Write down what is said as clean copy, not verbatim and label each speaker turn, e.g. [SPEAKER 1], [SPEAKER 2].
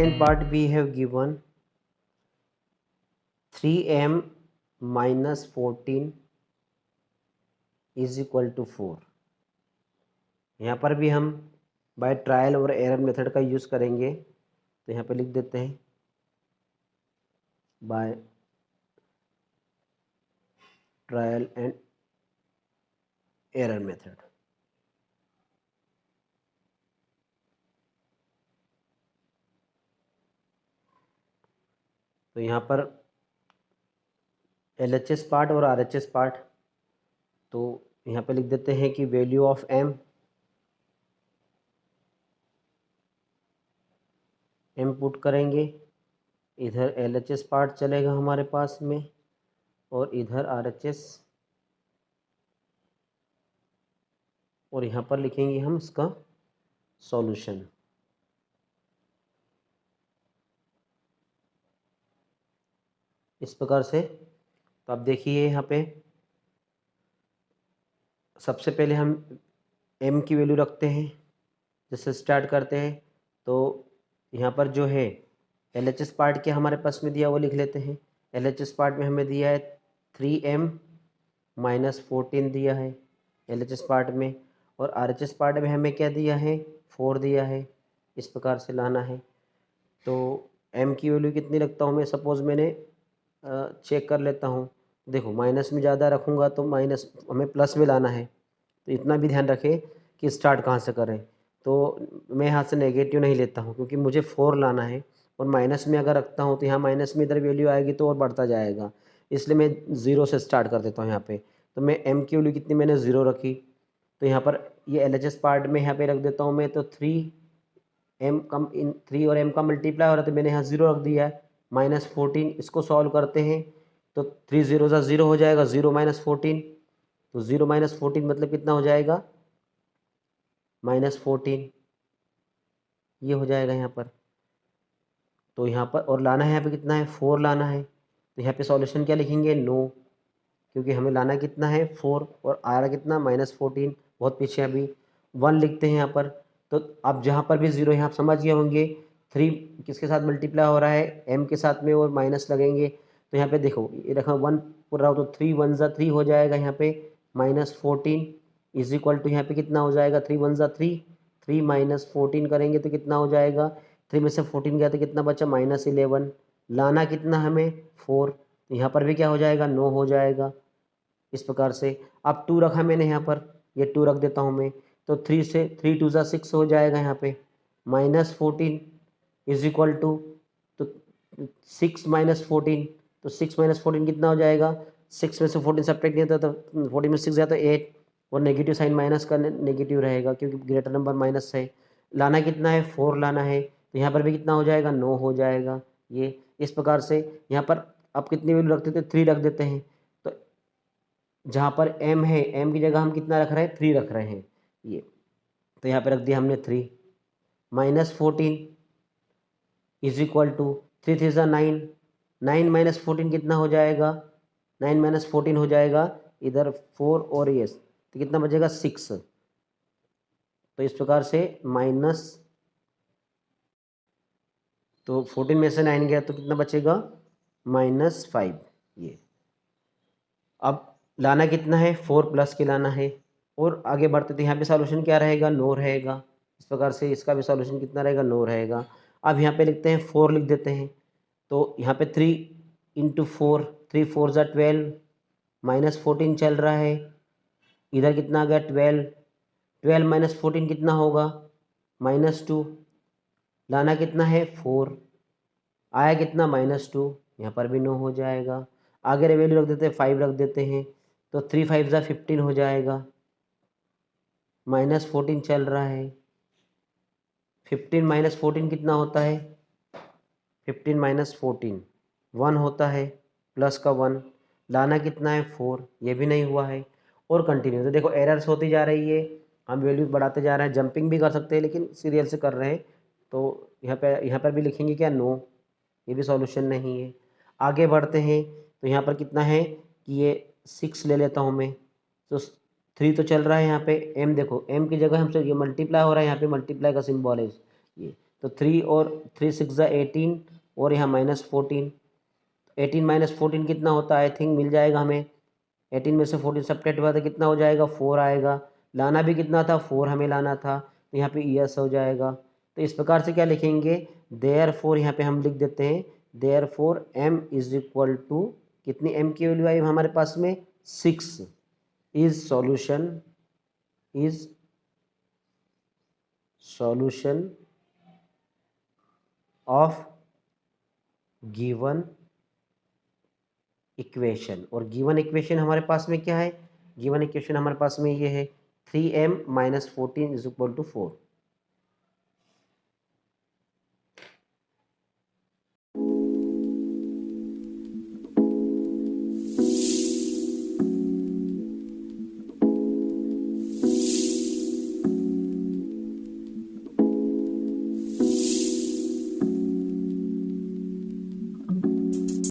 [SPEAKER 1] second part we have given 3m minus 14 is equal to 4। यहाँ पर भी हम बाय ट्रायल और एरर मेथड का यूज़ करेंगे, तो यहाँ पे लिख देते हैं by trial and error method. तो यहाँ पर LHS पार्ट और RHS पार्ट, तो यहाँ पे लिख देते हैं कि वैल्यू ऑफ m पुट करेंगे, इधर LHS पार्ट चलेगा हमारे पास में और इधर RHS, और यहाँ पर लिखेंगे हम इसका सॉल्यूशन। इस प्रकार से तो आप देखिए यहाँ पे सबसे पहले हम m की वैल्यू रखते हैं, जैसे स्टार्ट करते हैं। तो यहाँ पर जो है LHS पार्ट के हमारे पास में दिया वो लिख लेते हैं। LHS पार्ट में हमें दिया है 3m माइनस 14 दिया है LHS पार्ट में, और RHS पार्ट में हमें क्या दिया है 4 दिया है। इस प्रकार से लाना है। तो m की वैल्यू कितनी रखता हूँ मैं, सपोज़ मैंने चेक कर लेता हूँ। देखो माइनस में ज़्यादा रखूँगा तो माइनस हमें प्लस में लाना है, तो इतना भी ध्यान रखें कि स्टार्ट कहाँ से करें। तो मैं यहाँ से नेगेटिव नहीं लेता हूँ क्योंकि मुझे 4 लाना है, और माइनस में अगर रखता हूँ तो यहाँ माइनस में इधर वैल्यू आएगी तो और बढ़ता जाएगा, इसलिए मैं 0 से स्टार्ट कर देता हूँ यहाँ पे। तो मैं m की वैल्यू कितनी मैंने 0 रखी, तो यहाँ पर ये LHS पार्ट में यहाँ पे रख देता हूँ मैं। तो 3m कम इन 3 और m का मल्टीप्लाई हो रहा है तो मैंने यहाँ 0 रख दिया है माइनस 14। इसको सॉल्व करते हैं तो 3 0 सा 0 हो जाएगा, 0 माइनस 14, तो 0 माइनस 14 मतलब कितना हो जाएगा माइनस 14, ये हो जाएगा यहाँ पर। तो यहाँ पर और लाना है यहाँ पे कितना है 4 लाना है, तो यहाँ पे सॉल्यूशन क्या लिखेंगे नो, क्योंकि हमें लाना कितना है 4 और आ रहा कितना माइनस 14, बहुत पीछे अभी 1 लिखते हैं यहाँ पर। तो अब जहाँ पर भी 0 यहाँ आप समझ गए होंगे 3 किसके साथ मल्टीप्लाई हो रहा है m के साथ में, और माइनस लगेंगे। तो यहाँ पे देखो ये रखा 1 पूरा हो, तो 3 1 ज़ा 3 हो जाएगा यहाँ पे माइनस 14 इज इक्वल टू यहाँ पे कितना हो जाएगा 3 1 ज़ा 3, 3 माइनस 14 करेंगे तो कितना हो जाएगा, 3 में से 14 गया तो कितना बचा माइनस 11। लाना कितना हमें 4, तो यहाँ पर भी क्या हो जाएगा नो हो जाएगा। इस प्रकार से अब 2 रखा मैंने यहाँ पर, ये 2 रख देता हूँ मैं। तो 3 से 3 2 ज़ा 6 हो जाएगा यहाँ पे माइनस 14 इज इक्वल टू, तो 6 माइनस 14, तो 6 माइनस 14 कितना हो जाएगा, 6 में से 14 सब्ट्रैक्ट नहीं होता तो 14 में 6 गया तो 8, और नेगेटिव साइन माइनस का नेगेटिव रहेगा क्योंकि ग्रेटर नंबर माइनस है। लाना कितना है 4 लाना है, तो यहाँ पर भी कितना हो जाएगा नो हो जाएगा ये। इस प्रकार से यहाँ पर आप कितनी वैल्यू रखते थे 3 रख देते हैं। तो जहाँ पर m है m की जगह हम कितना रख रहे हैं 3 रख रहे हैं ये, तो यहाँ पे रख दिया हमने 3 माइनस 14 इज इक्वल टू 3 3 ज़ा 9, 9 माइनस 14 कितना हो जाएगा 9 माइनस 14 हो जाएगा इधर 4 और ये, तो कितना बचेगा 6। तो इस प्रकार से माइनस, तो 14 में से 9 गया तो कितना बचेगा माइनस 5 ये। अब लाना कितना है 4 प्लस के लाना है, और आगे बढ़ते थे यहाँ पे सॉल्यूशन क्या रहेगा नो रहेगा। इस प्रकार से इसका भी सॉल्यूशन कितना रहेगा नो रहेगा। अब यहाँ पे लिखते हैं 4 लिख देते हैं, तो यहाँ पे 3 इंटू 4, 3 4 ज़ा 12 माइनस 14 चल रहा है, इधर कितना आ गया 12, 12 माइनस 14 कितना होगा माइनस 2, लाना कितना है 4, आया कितना माइनस 2, यहाँ पर भी नो हो जाएगा। आगे वैल्यू रख देते हैं 5 रख देते हैं, तो 3 5 ज़ा 15 हो जाएगा, माइनस 14 चल रहा है, 15 माइनस 14 कितना होता है 15 माइनस 14 1 होता है, प्लस का 1, लाना कितना है 4, ये भी नहीं हुआ है, और कंटिन्यू। तो देखो एरर्स होती जा रही है, हम वैल्यू बढ़ाते जा रहे हैं, जंपिंग भी कर सकते हैं लेकिन सीरियल से कर रहे हैं। तो यहाँ पर भी लिखेंगे क्या नो, ये भी सॉल्यूशन नहीं है। आगे बढ़ते हैं तो यहाँ पर कितना है कि ये 6 ले लेता हूँ मैं, तो 3 तो चल रहा है यहाँ पे, m देखो m की जगह हमसे ये मल्टीप्लाई हो रहा है, यहाँ पे मल्टीप्लाई का सिंबल है ये, तो 3 और 3 6 ज़ा 18 और यहाँ -14, 18 - 14 कितना होता है? आई थिंक मिल जाएगा हमें। 18 में से 14 सबट्रैक्ट हुआ तो कितना हो जाएगा? 4 आएगा। लाना भी कितना था? 4 हमें लाना था, तो यहाँ पे यस हो जाएगा। तो इस प्रकार से क्या लिखेंगे? देयरफॉर यहाँ पे हम लिख देते हैं therefore m is equal to, कितनी m की वैल्यू आई हमारे पास में? 6 is solution of given equation. और गिवन इक्वेशन हमारे पास में क्या है? गिवन इक्वेशन हमारे पास में ये है 3m - 14 इज इक्वल टू 4।